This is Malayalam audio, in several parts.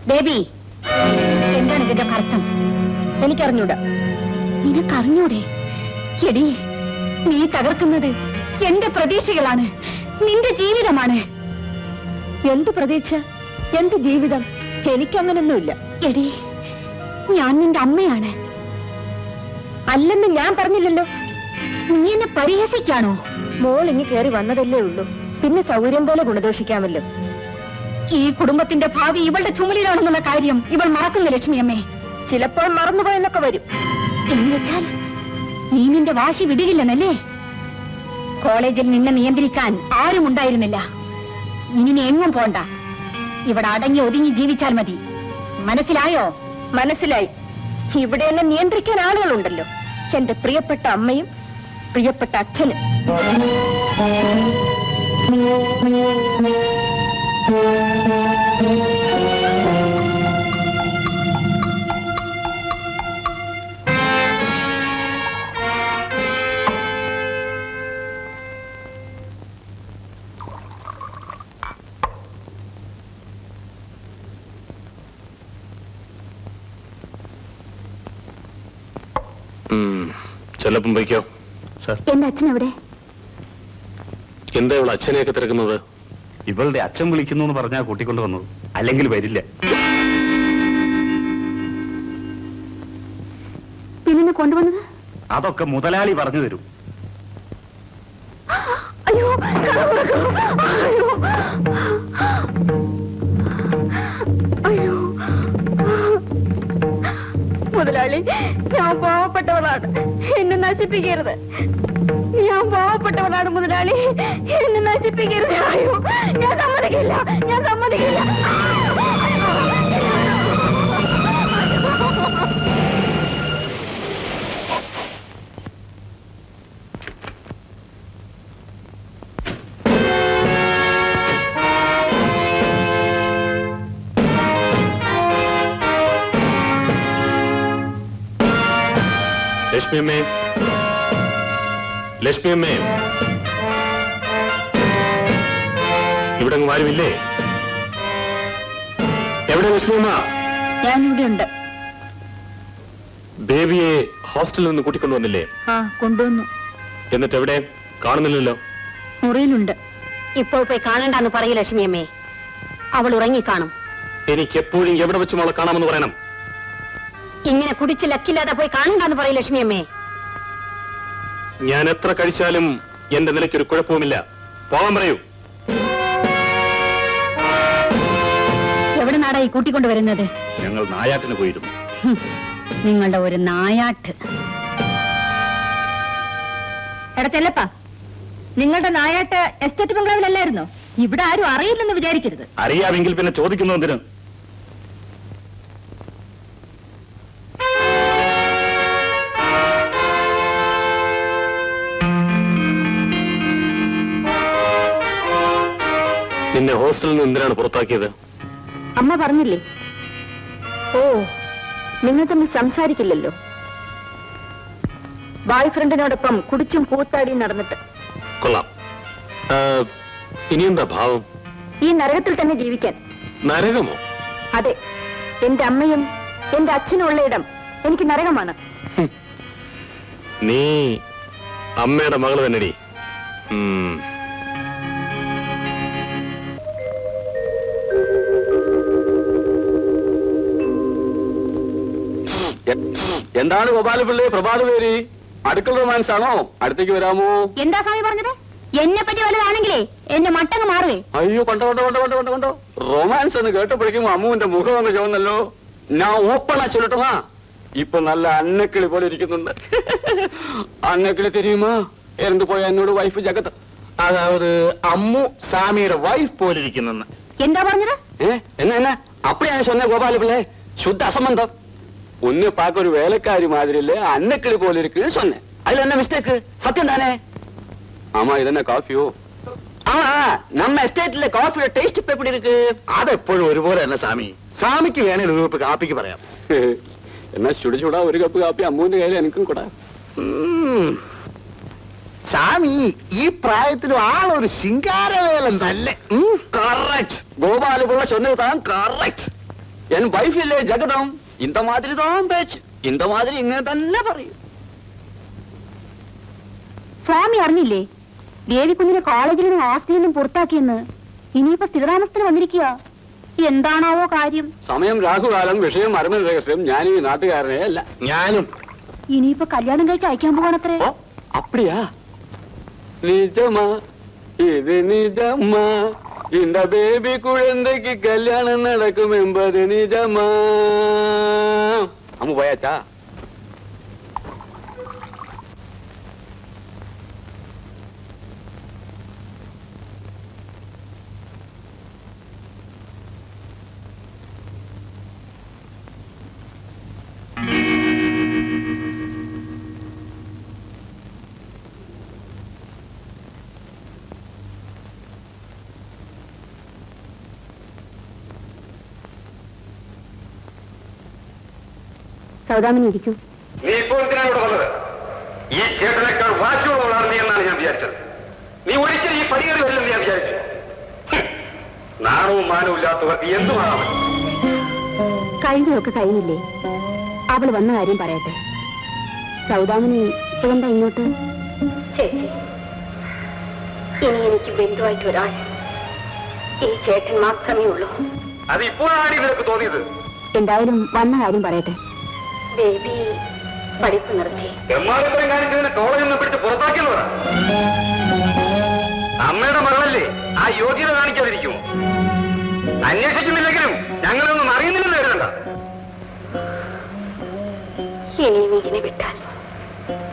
ബേബി, എന്താണ് ഇതിന്റെ അർത്ഥം? എനിക്കറിഞ്ഞൂടാ. നിനക്കറിഞ്ഞൂടെ? എടി, നീ തകർക്കുന്നത് എന്റെ പ്രതീക്ഷകളാണ്, നിന്റെ ജീവിതമാണ്. എന്ത് പ്രതീക്ഷ, എന്ത് ജീവിതം? എനിക്കങ്ങനൊന്നുമില്ല. എടി, ഞാൻ നിന്റെ അമ്മയാണ്. അല്ലെന്ന് ഞാൻ പറഞ്ഞില്ലല്ലോ. നീ എന്നെ പരിഹസിക്കാണോ? മോൾ ഇനി കയറി വന്നതല്ലേ ഉള്ളൂ, പിന്നെ സൗകര്യം പോലെ ഗുണദോഷിക്കാമല്ലോ. ഈ കുടുംബത്തിന്റെ ഭാവി ഇവളുടെ ചുമലിലാണെന്നുള്ള കാര്യം ഇവൾ മറക്കുന്ന ലക്ഷ്മിയമ്മേ. ചിലപ്പോൾ മറന്നുപോയെന്നൊക്കെ വരും. എന്ന് വെച്ചാൽ നീ നിന്റെ വാശി വിടുകില്ലെന്നല്ലേ? കോളേജിൽ നിന്നെ നിയന്ത്രിക്കാൻ ആരും ഉണ്ടായിരുന്നില്ല. ഇനി നീ എങ്ങും പോണ്ട. ഇവിടെ അടങ്ങി ഒതുങ്ങി ജീവിച്ചാൽ മതി. മനസ്സിലായോ? മനസ്സിലായി. ഇവിടെ എന്നെ നിയന്ത്രിക്കാൻ ആളുകളുണ്ടല്ലോ. എന്റെ പ്രിയപ്പെട്ട അമ്മയും പ്രിയപ്പെട്ട അച്ഛനും. ചെല്ലപ്പം വയ്ക്കോ. എന്റെ അച്ഛൻ എവിടെ? എന്താ ഇവൾ അച്ഛനെയൊക്കെ തിരക്കുന്നത്? ഇവളുടെ അച്ഛൻ വിളിക്കുന്നു എന്ന് പറഞ്ഞാ കൂട്ടിക്കൊണ്ട് വന്നത്, അല്ലെങ്കിൽ വരില്ല. പിന്നെ കൊണ്ടുവന്നത്? അതൊക്കെ മുതലാളി പറഞ്ഞു തരും. അയ്യോ, അയ്യോ, അയ്യോ. മുതലാളി, ഞാൻ പാവപ്പെട്ടവളാണ്, എന്നെ നശിപ്പിക്കരുത്. ഞാൻ പാവപ്പെട്ടവളാണ് മുതലാളി, എന്നെ നശിപ്പിക്കരുത്. അയ്യോ, ഞാൻ സമ്മതിക്കില്ല, ഞാൻ സമ്മതിക്കില്ല. ലക്ഷ്മിയമ്മേ, ലക്ഷ്മിയമ്മേ, ഇവിടെ ആരുമില്ലേ? എവിടെ ലക്ഷ്മിയമ്മ? ഞാനിവിടെ ഉണ്ട്. ബേബിയെ ഹോസ്റ്റലിൽ നിന്ന് കൂട്ടിക്കൊണ്ടുവന്നില്ലേ? ആ, കൊണ്ടുവന്നു. എന്നിട്ട് എവിടെ? കാണുന്നില്ലല്ലോ. മുറിയിലുണ്ട്. ഇപ്പോൾ പോയി കാണണ്ടെന്ന് പറയൂ ലക്ഷ്മിയമ്മേ. അവൾ ഉറങ്ങിക്കാണും. എനിക്ക് എപ്പോഴും എവിടെ വെച്ചും അവളെ കാണാമെന്ന് പറയണം. ഇങ്ങനെ കുടിച്ച് ലക്കില്ലാതെ പോയി കാണണ്ടെന്ന് പറയൂ ലക്ഷ്മിയമ്മേ. ഞാൻ എത്ര കഴിച്ചാലും എന്റെ നിലയ്ക്കൊരു കുഴപ്പവുമില്ല. പോകാൻ പറയൂ. എവിടെ നാടായി കൂട്ടിക്കൊണ്ടുവരുന്നത്? ഞങ്ങൾ നായാട്ടിന് പോയിരുന്നു. നിങ്ങളുടെ ഒരു നായാട്ട്. എടാ ചെല്ലപ്പാ, നിങ്ങളുടെ നായാട്ട് എസ്റ്റേറ്റ് ബംഗ്ലാവിലല്ലായിരുന്നോ? ഇവിടെ ആരും അറിയില്ലെന്ന് വിചാരിക്കരുത്. അറിയാമെങ്കിൽ പിന്നെ ചോദിക്കുന്നു എന്തിന്? നിന്നെ ഹോസ്റ്റലിൽ നിന്ന് എന്തിനാണ് പുറത്താക്കിയത്? അമ്മ പറഞ്ഞില്ലേ? ഓ, നിങ്ങൾ തമ്മിൽ സംസാരിക്കില്ലല്ലോ. ബോയ് ഫ്രണ്ടിനോടൊപ്പം കുടിച്ചും കൂത്താടിയും നടന്നിട്ട്. കൊള്ളാം. ഇനിയെന്താ ഭാവം? ഈ നരകത്തിൽ തന്നെ ജീവിക്കാൻ. നരകമോ? അതെ, എന്റെ അമ്മയും എന്റെ അച്ഛനും ഉള്ള ഇടം എനിക്ക് നരകമാണ്. നീ അമ്മയുടെ മകള് തന്നെടി. എന്താണ് ഗോപാലപിള്ളി പ്രഭാത പേര്? അടുക്കള റൊമാൻസ് ആണോ? അടുത്തേക്ക് വരാമോ? എന്താ സ്വാമി പറഞ്ഞത്? എന്നെ പറ്റി വലുതാണെങ്കിലേ എന്റെ മട്ടങ്ങ് മാറുവേ. അയ്യോ, കൊണ്ടോ റൊമാൻസ് എന്ന് കേട്ടപ്പോഴേക്കും അമ്മുവിന്റെ മുഖം അങ്ങ് ചോന്നല്ലോ. ഞാൻ ഓപ്പണാ ചൊല്ലട്ടുമാ, ഇപ്പൊ നല്ല അന്നക്കിളി പോലെ ഇരിക്കുന്നുണ്ട്. അന്നക്കിളി തെരിയുമാ? എന്ത് പോയ എന്നോട് വൈഫ് ജഗത്ത്. അതായത് അമ്മു സാമിയുടെ വൈഫ് പോലെ ഇരിക്കുന്നെന്ന്. എന്താ പറഞ്ഞത്? എന്നാ അപ്പടിയാണ് சொன்ன ഗോപാലപിള്ളേ, ശുദ്ധ അസംബന്ധം. ഒന്ന് പാക്ക ഒരു വേലക്കാരി മാതിരില്ലേ അന്നക്കിളി പോലെ ഇരിക്കുന്നു சொன்னேன். அதுல என்ன மிஸ்டேக்? சத்தியம் தானே? ஆமா, இதென்ன காஃபியோ? ஆமா, நம்ம எஸ்டேட்ல காஃபியோட டேஸ்ட் இப்ப எப்படி இருக்கு? അതെപ്പോഴും ഒരുപോലെ തന്നെ സാമി. സാമിക്ക് വേണേൽ ഒരു കപ്പ് കാപ്പിക്ക് പറയാം. എന്നാ ചുടുചൂടാ ഒരു കപ്പ് കാപ്പി അമ്മുവിന്റെ കയ്യിൽ എനിക്കും കൂടാ. സാമി ഈ പ്രായത്തിലും ആളൊരു ശിങ്കാരവേലം തന്നെ. കറക്റ്റ്, ഗോപാലപിള്ള சொன்னது தான் கரெக்ட். എൻ വൈഫില്ലേ ജഗതം ഇന്ത മാതിരി താൻ പേച്ച് ഇന്ത മാതിരി ഇങ്ങനെ തന്നെ പറയും. സ്വാമി അറിഞ്ഞില്ലേ ദേവിക്കുഞ്ഞിനെ കോളേജിൽ നിന്നും ഹോസ്റ്റലിൽ നിന്നും പുറത്താക്കിയെന്ന്? ഇനിയിപ്പോ സ്ഥിരതാമസത്തിന് വന്നിരിക്കുക. എന്താണാവോ കാര്യം? സമയം രാഹുകാലം വിഷയം അരമന രഹസ്യം. ഞാൻ ഈ നാട്ടുകാരനെ അല്ല. ഞാനും. ഇനിയിപ്പോ കല്യാണം കഴിച്ച് അയക്കാൻ പോകണത്രേ. ഓ അപ്പടിയാ? നിജമാ ഇത് നിജമാ இந்த பேபி குழந்தைக்கு கல்யாணம் நடக்கும் என்பது நிஜமா? அம்மு போயாச்சா? സൗദാമിനി ഇരിക്കും. നീ ഇപ്പോൾ എന്തിനാണ് ഇവിടെ വന്നത്? ഈ ചേട്ടനേക്കാൾ വാശിയുള്ളവളാണ് നീ എന്നാണ് ഞാൻ വിചാരിച്ചത്. നീ ഒരിക്കലും ഈ പടിയേറി വരില്ലെന്ന് ഞാൻ വിചാരിച്ചു. നാണവും മാനവും ഇല്ലാത്തവർക്ക് എന്തുമാകാം. കഴിഞ്ഞതൊക്കെ കഴിഞ്ഞില്ലേ? അവൾ വന്ന കാര്യം പറയട്ടെ. സൗദാമിനി ഇപ്പോഴെന്താ ഇങ്ങോട്ട്? ചേച്ചി, ഇനി എനിക്ക് ബന്ധുവായിട്ട് ഒരാൾ ഈ ചേട്ടൻ മാത്രമേ ഉള്ളൂ. അത് ഇപ്പോഴാണ് നിനക്ക് തോന്നിയത്? എന്തായാലും വന്ന കാര്യം പറയട്ടെ. ബേബി പഠിപ്പ് നിർത്തി. എമ്മാരത്തരം കാണിച്ചതിന് കോളേജിൽ നിന്ന് പിടിച്ച് പുറത്താക്കിയല്ലോടാ. അമ്മയുടെ മകളല്ലേ, ആ യോഗ്യത കാണിക്കാതിരിക്കുമോ? അന്വേഷിക്കുന്നില്ലെങ്കിലും ഞങ്ങളൊന്നും അറിയുന്നില്ലെന്ന് കരുതണ്ട. ഇനിയും ഇതിനെ വിട്ടാൽ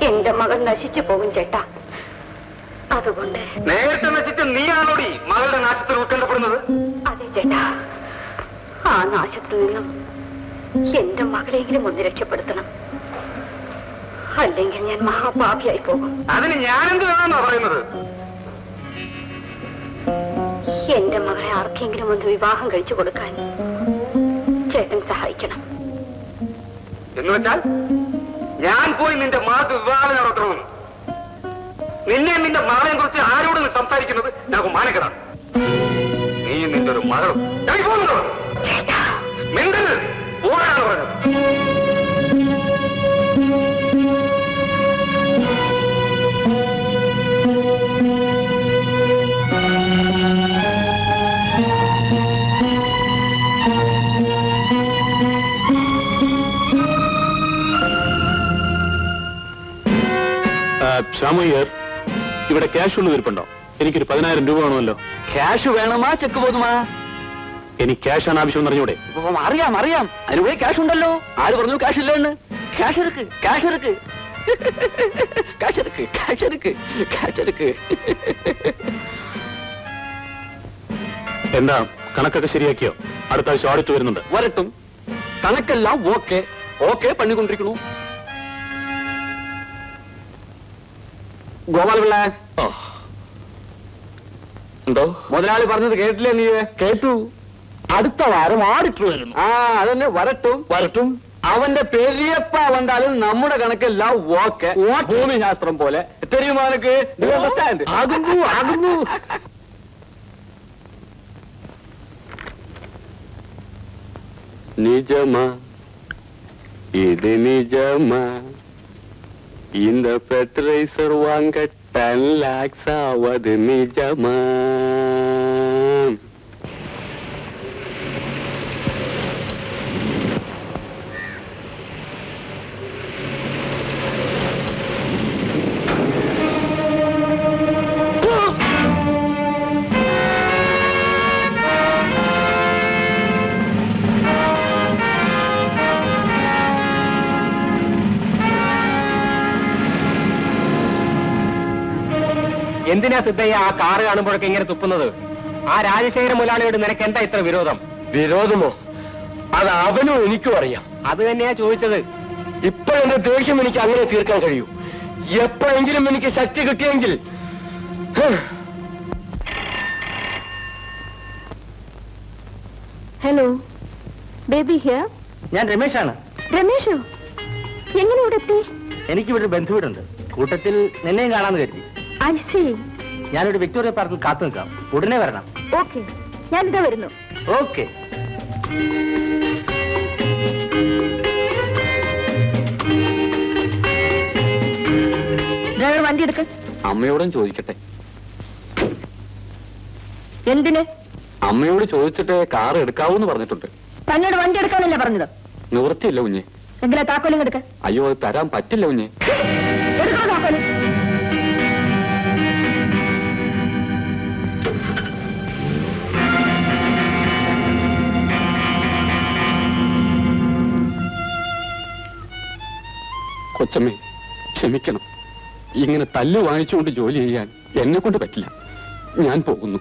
എന്റെ മകൾ നശിച്ചു പോകും ചേട്ടാ. അതുകൊണ്ട് നേരത്തെ നശിച്ച നീയാണോടി മകളുടെ നാശത്തിൽ ഉൾക്കൊണ്ടപ്പെടുന്നത്? അതെ ചേട്ടാ, ആ നാശത്തിൽ നിന്നും എന്റെ മകളെങ്കിലും ഒന്ന് രക്ഷപ്പെടുത്തണം. അല്ലെങ്കിൽ ഞാൻ മഹാപാപിയായി പോകും. അതിന് ഞാനെന്ത് വേണമെന്നാ പറയുന്നത്? എന്റെ മകളെ ആർക്കെങ്കിലും ഒന്ന് വിവാഹം കഴിച്ചു കൊടുക്കാൻ ചേട്ടൻ സഹായിക്കണം. എന്ന് വെച്ചാൽ ഞാൻ പോയി നിന്റെ മകൾക്ക് വിവാഹം നടത്തണമെന്ന്? നിന്നെ നിന്റെ മകളെയും കുറിച്ച് ആരോട് നീ സംസാരിക്കുന്നത് ഞങ്ങൾക്ക് മാനക്കെടാം. നീ നിന്റെ ഒരു മകളും മിണ്ടരുത്. പോരാണ് പറഞ്ഞത്. ശ്യാമയ്യർ, ഇവിടെ ക്യാഷ് ഒന്ന് വിരിപ്പുണ്ടോ? എനിക്കൊരു 10,000 രൂപ വേണമല്ലോ. ക്യാഷ് വേണമാ ചെക്ക് പോതുമാ? എനിക്ക് ക്യാഷാണ് ആവശ്യം അറിഞ്ഞൂടെ? അറിയാം അറിയാം, അതിനുപോയി ക്യാഷ് ഉണ്ടല്ലോ. ആര് പറഞ്ഞു ക്യാഷ് ഇല്ലെന്ന്? ക്യാഷ് എടുക്ക്, ക്യാഷ് എടുക്ക്, ക്യാഷ് എടുക്ക്, ക്യാഷ് എടുക്ക്, ക്യാഷ് എടുക്ക്. എന്താ കണക്കൊക്കെ ശരിയാക്കിയോ? അടുത്ത ആഴ്ച ഓഡിറ്റ് വരുന്നുണ്ട്. വരട്ടും. കണക്കെല്ലാം ഓക്കെ ഓക്കെ പണിക്കൊണ്ടിരിക്കണു. ഗോപാലപിള്ള, എന്തോ മുതലാളി പറഞ്ഞത് കേട്ടില്ലേ നീ? കേട്ടു. അടുത്ത വാരം ഓഡിറ്റർ വരുന്നു. ആ അതന്നെ, വരട്ടും വരട്ടും. അവന്റെ പെരിയപ്പ വന്നാലും നമ്മുടെ കണക്കെല്ലാം ഓക്കെ. ഭൂമിശാസ്ത്രം പോലെ തെരുമാനക്ക് ആകുന്നു ആകുന്നു. நிஜமா இது நிஜமா இந்த பெட்ரைசர் வாங்க 10 lakhs ஆவது நிஜமா? എന്തിനാ സിദ്ധയ്യ ആ കാറ് കാണുമ്പോഴൊക്കെ ഇങ്ങനെ തുപ്പുന്നത്? ആ രാജശേഖര മുതലാളിയോട് നിനക്ക് എന്താ ഇത്ര വിരോധം? വിരോധമോ? അത് അവനും എനിക്കും അറിയാം. അത് തന്നെയാ ചോദിച്ചത്. ഇപ്പൊ എന്റെ ദേഷ്യം എനിക്ക് അങ്ങനെ തീർക്കാൻ കഴിയൂ. എപ്പോഴെങ്കിലും എനിക്ക് ശക്തി കിട്ടിയെങ്കിൽ. Hello, baby here. ഞാൻ രമേശാണ്. രമേഷോ, എങ്ങനെ ഇവിടെ എത്തി? എനിക്കിവിടെ ബന്ധുവീടുണ്ട്. കൂട്ടത്തിൽ നിന്നെയും കാണാന്ന് കരുതി. ഞാനൊരു വിക്ടോറിയ പാർക്കിൽ കാത്തു നിൽക്കാം. ഉടനെ വരണം. ഓക്കെ, ഞാനിതാ വരുന്നു. ഓക്കെ. എടുക്ക. അമ്മയോടും ചോദിക്കട്ടെ. എന്തിന്? അമ്മയോട് ചോദിച്ചിട്ട് കാർ എടുക്കാവൂന്ന് പറഞ്ഞിട്ടുണ്ട്. തന്നോട് വണ്ടി എടുക്കാനല്ലേ പറഞ്ഞത്? നിവൃത്തിയില്ല കുഞ്ഞെ. എങ്കിലെ താക്കോലും എടുക്ക. അയ്യോ അത് തരാൻ പറ്റില്ല കുഞ്ഞെ. എടുക്കണോ താക്കോല്? കൊച്ചമ്മേ ക്ഷമിക്കണം. ഇങ്ങനെ തല്ല് വാങ്ങിച്ചുകൊണ്ട് ജോലി ചെയ്യാൻ എന്നെ കൊണ്ട് പറ്റില്ല. ഞാൻ പോകുന്നു.